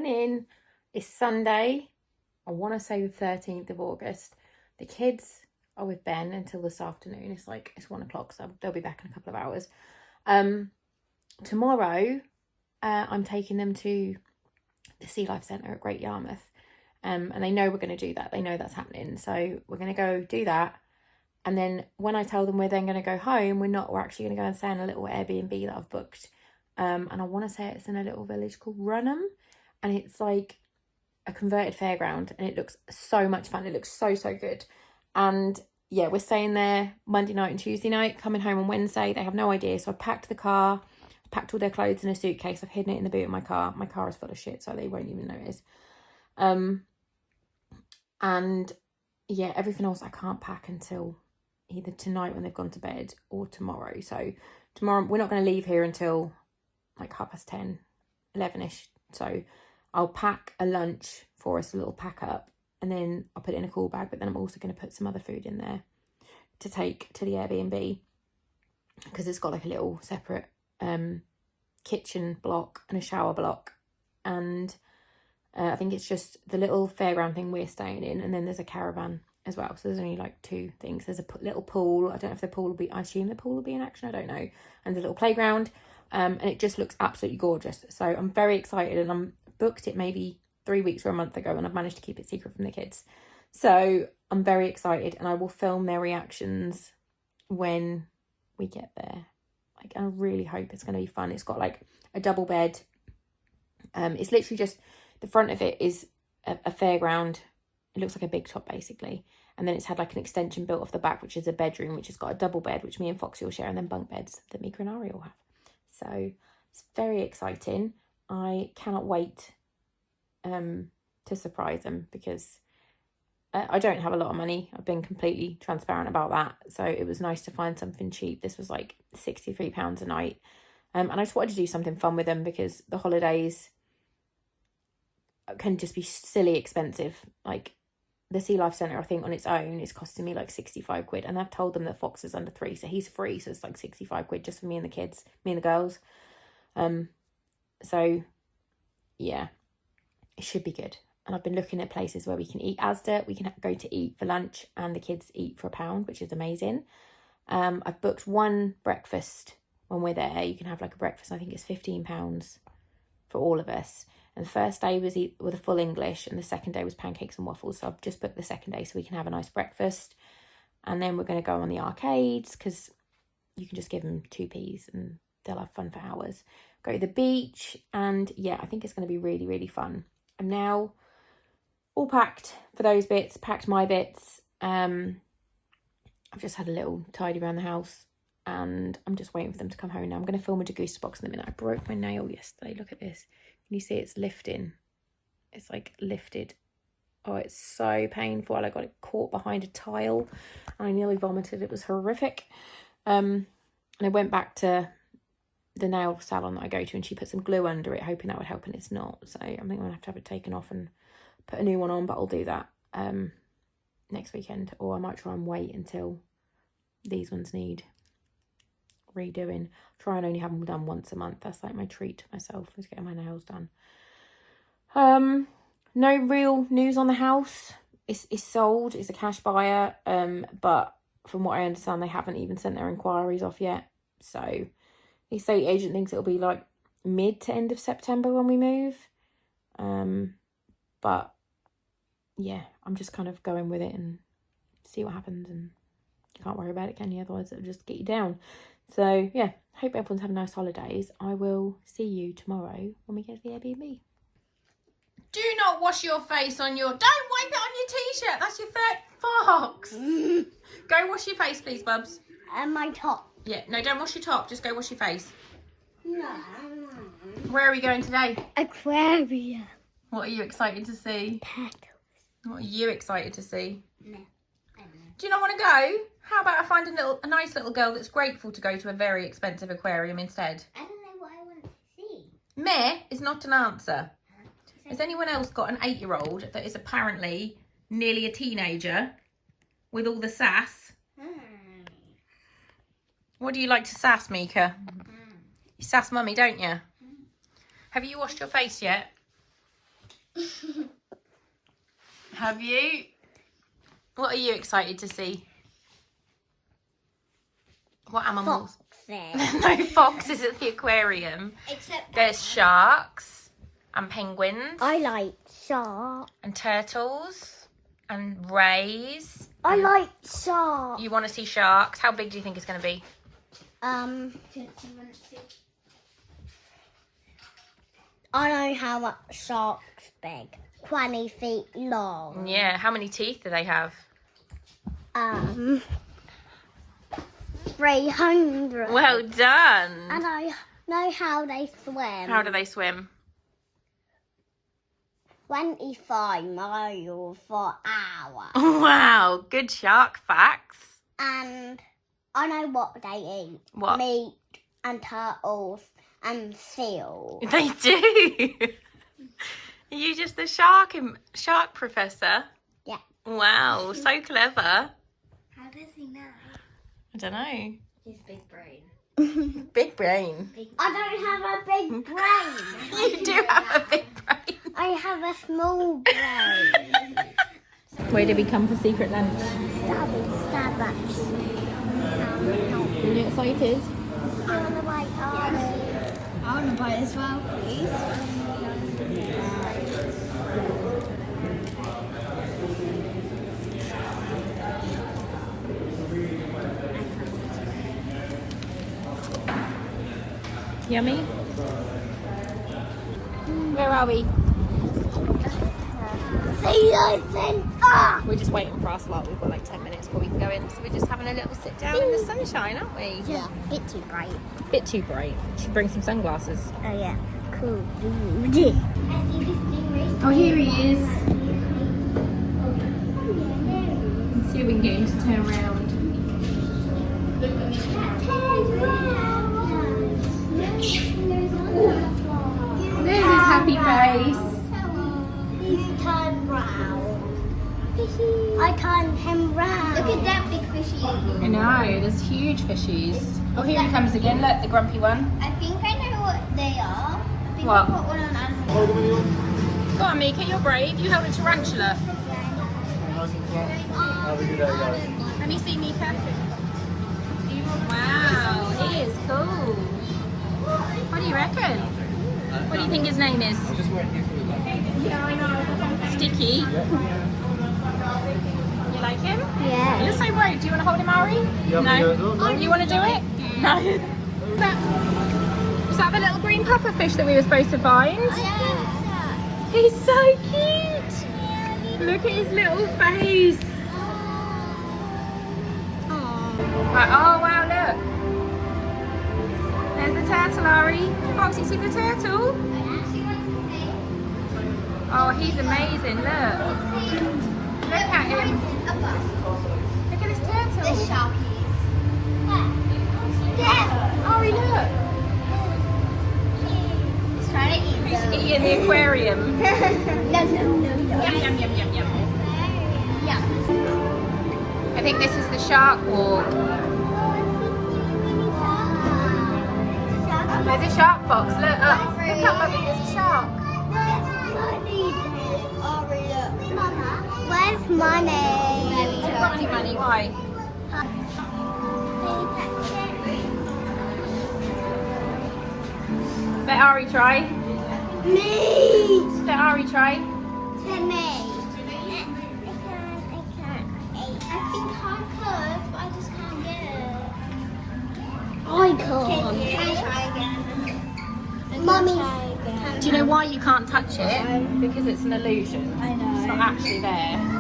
in. It's Sunday. I want to say the 13th of August. The kids are with Ben until this afternoon. It's 1 o'clock, so they'll be back in a couple of hours. Tomorrow, I'm taking them to the Sea Life Centre at Great Yarmouth. And they know we're going to do that. They know that's happening. So we're going to go do that. And then when I tell them we're then going to go home, we're actually going to go and stay in a little Airbnb that I've booked. And I want to say it's in a little village called Runham. And it's like a converted fairground. And it looks so much fun. It looks so, so good. And yeah, we're staying there Monday night and Tuesday night, coming home on Wednesday. They have no idea. So I've packed the car, packed all their clothes in a suitcase. I've hidden it in the boot of my car. My car is full of shit, so they won't even notice. And yeah, everything else I can't pack until either tonight when they've gone to bed or tomorrow. So tomorrow, we're not going to leave here until like 10:30, 11ish. So I'll pack a lunch for us, a little pack up, and then I'll put it in a cool bag. But then I'm also going to put some other food in there to take to the Airbnb, because it's got like a little separate kitchen block and a shower block. And I think it's just the little fairground thing we're staying in, and then there's a caravan as well. So there's only like 2 things. There's a little pool. I don't know if the pool will be, I assume the pool will be in action, I don't know. And the little playground. And it just looks absolutely gorgeous. So I'm very excited, and I'm booked it maybe 3 weeks or a month ago, and I've managed to keep it secret from the kids. So I'm very excited, and I will film their reactions when we get there. Like, I really hope it's going to be fun. It's got like a double bed. It's literally just, the front of it is a fairground. It looks like a big top basically. And then it's had like an extension built off the back, which is a bedroom, which has got a double bed, which me and Foxy will share, and then bunk beds that Mika and Ari will have. So it's very exciting. I cannot wait to surprise them, because I don't have a lot of money. I've been completely transparent about that. So it was nice to find something cheap. This was like £63 a night. And I just wanted to do something fun with them, because the holidays can just be silly expensive. Like the Sea Life Centre, I think on its own is costing me like 65 quid. And I've told them that Fox is under 3, so he's free. So it's like 65 quid just for me and the kids, me and the girls. So yeah, it should be good. And I've been looking at places where we can eat Asda. We can go to eat for lunch, and the kids eat for £1, which is amazing. I've booked one breakfast when we're there. You can have like a breakfast. I think it's £15 for all of us. And the first day was with a full English, and the second day was pancakes and waffles. So I've just booked the second day so we can have a nice breakfast. And then we're going to go on the arcades, because you can just give them 2p's and they'll have fun for hours. Go to the beach, and yeah, I think it's going to be really, really fun. I'm now all packed for those bits, packed my bits. I've just had a little tidy around the house, and I'm just waiting for them to come home now. I'm going to film a Degusta box in a minute. I broke my nail yesterday. Look at this. Can you see it's lifting? It's like lifted. Oh, it's so painful. I got it caught behind a tile. I nearly vomited. It was horrific. And I went back to the nail salon that I go to, and she put some glue under it, hoping that would help, and it's not. So I think I'm going to have it taken off and put a new one on, but I'll do that next weekend. Or I might try and wait until these ones need redoing. Try and only have them done once a month. That's like my treat to myself, is getting my nails done. No real news on the house. It's sold. It's a cash buyer. But from what I understand, they haven't even sent their inquiries off yet. So the estate agent thinks it'll be like mid to end of September when we move. But yeah, I'm just kind of going with it and see what happens, and you can't worry about it, can you? Otherwise it'll just get you down. So yeah, hope everyone's having nice holidays. I will see you tomorrow when we get to the Airbnb. Do not wash your face on your... Don't wipe it on your t-shirt. That's your Fox. Go wash your face, please, Bubs. And my top. Yeah, no, don't wash your top. Just go wash your face. No. Where are we going today? Aquarium. What are you excited to see? Turtles. What are you excited to see? No. Do you not want to go? How about I find a nice little girl that's grateful to go to a very expensive aquarium instead? I don't know what I want to see. Meh is not an answer. Has anyone else got an 8-year-old that is apparently nearly a teenager with all the sass? What do you like to sass, Mika? You sass mummy, don't you? Have you washed your face yet? Have you? What are you excited to see? What animals? Foxes. No foxes at the aquarium. Except There's sharks and penguins I like sharks. and turtles and rays. I like sharks. You want to see sharks? How big do you think it's going to be? I know how much sharks big. 20 feet long. Yeah, how many teeth do they have? 300. Well done. And I know how they swim. How do they swim? 25 miles per hour. Wow, good shark facts. And I know what they eat. What? Meat and turtles and seals. They do. Are you just the shark professor? Yeah. Wow, so clever. How does he know? I don't know. His big brain. Big brain. I don't have a big brain. You do have a big brain. I have a small brain. Where did we come for secret lunch? Starbucks. Are you excited? I want to buy I want to buy as well, please. Yummy? Where are we? See you then. Ah! We're just waiting for our slot. We've got like 10 minutes before we can go in. So we're just having a little sit down in the sunshine, aren't we? Yeah, bit too bright. Bit too bright. Should bring some sunglasses. Oh yeah, cool. Oh, here he is. Let's see if we can get him to turn around. There's his happy face. He's turned round. I turned him round. Look at that big fishy. I know, there's huge fishies. Oh, here he comes again. Look, the grumpy one. I think I know what they are. I think What? I put one on animal. Go on, Mika, you're brave. You held a tarantula. Have a good day, guys. Let me see, Mika. Wow, he is cool. What do you reckon? What do you think his name is? I'm just waiting here for you. Sticky. You like him? Yeah. You're so brave. Do you want to hold him, Ari? Yeah, No. no. You want to do it? No. Was that the little green puffer fish that we were supposed to find? He's so cute. Look at his little face. Right, oh wow, look. There's the turtle, Ari. Foxy, see the turtle? Oh, he's amazing, look. Look at him. Look at this turtle. Ari, look. He's trying to eat He's eating the aquarium. No. Yum, yum, yum, yum, yum. Yeah. I think this is the shark walk. There's a shark box. Look up. Look up, Bubby. There's a shark. Where's money? You've got any money? Why? Let Ari try. Me. Let Ari try. To me. I think I could, but I just can't get it. I can't. Can I try again? Mummy. Do you know why you can't touch it? Because it's an illusion. I know. It's not actually there.